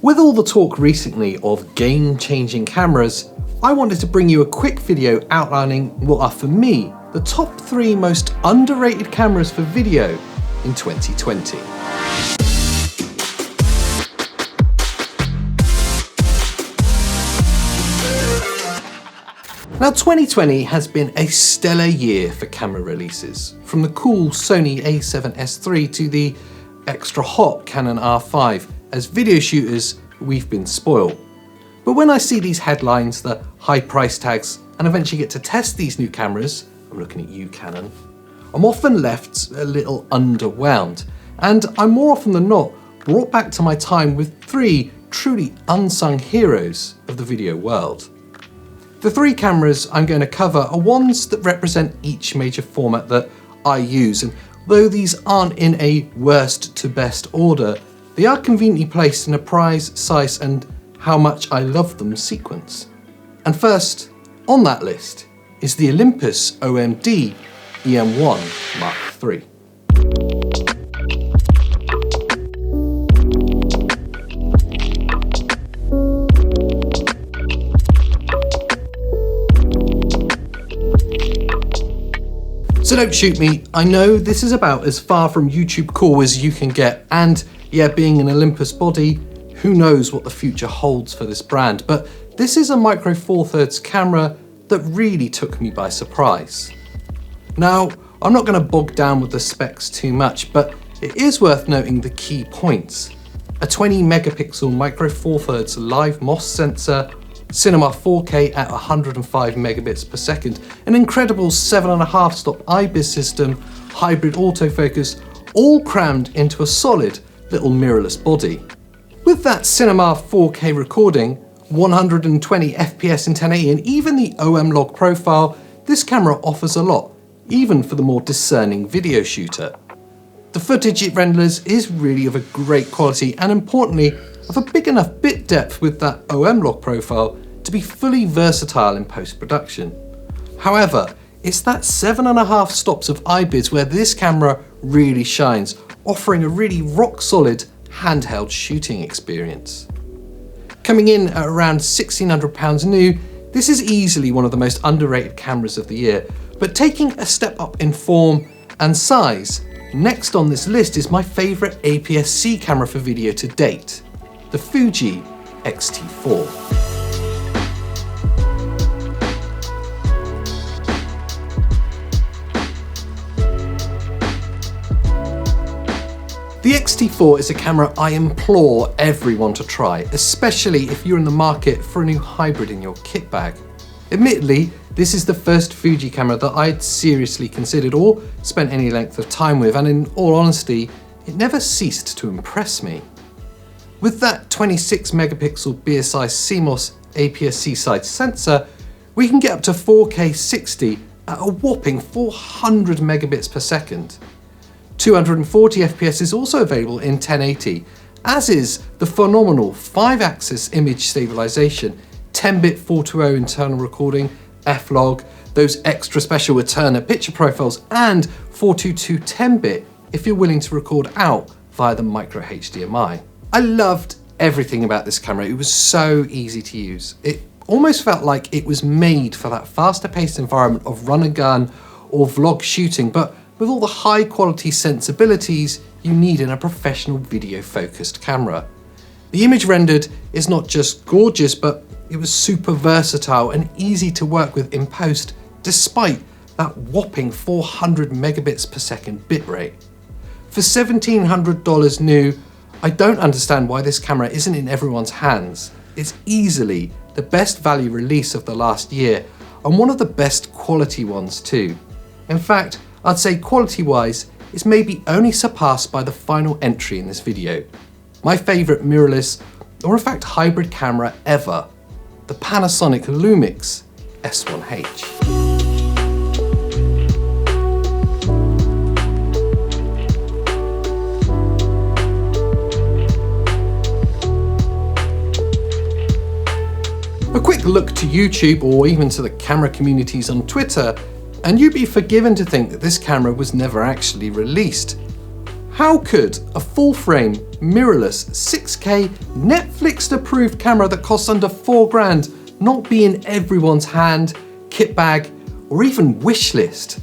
With all the talk recently of game-changing cameras, I wanted to bring you a quick video outlining what are for me the top 3 most underrated cameras for video in 2020. Now 2020 has been a stellar year for camera releases, from the cool Sony A7Siii to the extra hot Canon R5. As video shooters, we've been spoiled. But when I see these headlines, the high price tags, and eventually get to test these new cameras, I'm looking at you, Canon, I'm often left a little underwhelmed, and I'm more often than not brought back to my time with 3 truly unsung heroes of the video world. The 3 cameras I'm going to cover are ones that represent each major format that I use, and though these aren't in a worst to best order, they are conveniently placed in a price, size, and how much I love them sequence. And first on that list is the Olympus OMD EM1 Mark III. So don't shoot me, I know this is about as far from YouTube cool as you can get, and yeah, being an Olympus body, who knows what the future holds for this brand, but this is a Micro Four Thirds camera that really took me by surprise. Now, I'm not going to bog down with the specs too much, but it is worth noting the key points. A 20 megapixel Micro Four Thirds live MOS sensor, cinema 4K at 105 megabits per second, an incredible 7.5 stop IBIS system, hybrid autofocus, all crammed into a solid little mirrorless body. With that cinema 4K recording, 120 FPS in 1080 and even the OM log profile, this camera offers a lot, even for the more discerning video shooter. The footage it renders is really of a great quality and importantly, of a big enough bit depth with that OM log profile to be fully versatile in post-production. However, it's that 7.5 stops of IBIS where this camera really shines, offering a really rock-solid handheld shooting experience. Coming in at around £1,600 new, this is easily one of the most underrated cameras of the year, but taking a step up in form and size, next on this list is my favourite APS-C camera for video to date, the Fuji X-T4. The X-T4 is a camera I implore everyone to try, especially if you're in the market for a new hybrid in your kit bag. Admittedly, this is the first Fuji camera that I'd seriously considered or spent any length of time with, and in all honesty, it never ceased to impress me. With that 26 megapixel BSI CMOS APS-C side sensor, we can get up to 4K 60 at a whopping 400 megabits per second. 240 FPS is also available in 1080, as is the phenomenal 5-axis image stabilization, 10-bit 420 internal recording, F-Log, those extra special Eterna picture profiles, and 422 10-bit if you're willing to record out via the micro HDMI. I loved everything about this camera. It was so easy to use. It almost felt like it was made for that faster paced environment of run and gun or vlog shooting, but with all the high quality sensibilities you need in a professional video focused camera. The image rendered is not just gorgeous, but it was super versatile and easy to work with in post, despite that whopping 400 megabits per second bitrate. For $1,700 new, I don't understand why this camera isn't in everyone's hands. It's easily the best value release of the last year, and one of the best quality ones too. In fact, I'd say quality-wise, it's maybe only surpassed by the final entry in this video. My favourite mirrorless, or in fact hybrid camera ever, the Panasonic Lumix S1H. A quick look to YouTube or even to the camera communities on Twitter, and you'd be forgiven to think that this camera was never actually released. How could a full-frame, mirrorless, 6K, Netflix-approved camera that costs under £4 not be in everyone's hand, kit bag, or even wish list?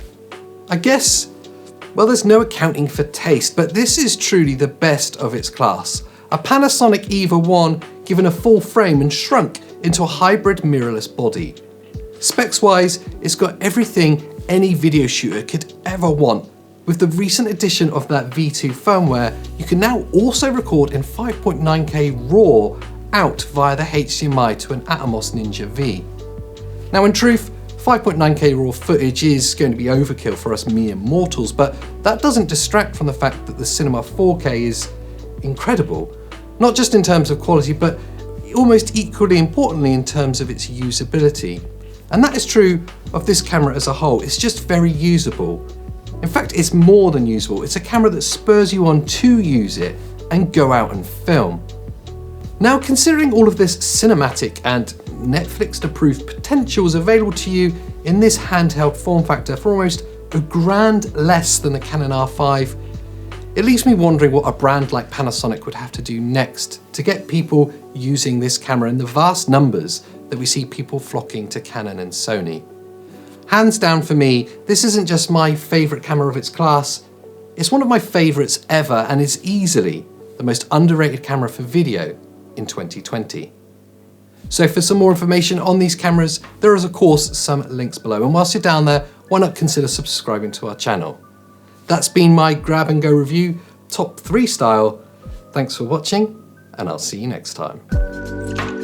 I guess, well, there's no accounting for taste, but this is truly the best of its class. A Panasonic EVA 1 given a full frame and shrunk into a hybrid mirrorless body. Specs-wise, it's got everything any video shooter could ever want. With the recent addition of that V2 firmware, you can now also record in 5.9K RAW out via the HDMI to an Atomos Ninja V. Now in truth, 5.9K RAW footage is going to be overkill for us mere mortals, but that doesn't distract from the fact that the Cinema 4K is incredible. Not just in terms of quality, but almost equally importantly in terms of its usability. And that is true of this camera as a whole. It's just very usable. In fact, it's more than usable. It's a camera that spurs you on to use it and go out and film. Now, considering all of this cinematic and Netflix-approved potential is available to you in this handheld form factor for almost $1,000 less than the Canon R5, it leaves me wondering what a brand like Panasonic would have to do next to get people using this camera in the vast numbers that we see people flocking to Canon and Sony. Hands down for me, this isn't just my favourite camera of its class, it's one of my favourites ever and is easily the most underrated camera for video in 2020. So for some more information on these cameras, there is of course some links below, and whilst you're down there, why not consider subscribing to our channel. That's been my grab and go review, top 3 style. Thanks for watching, and I'll see you next time.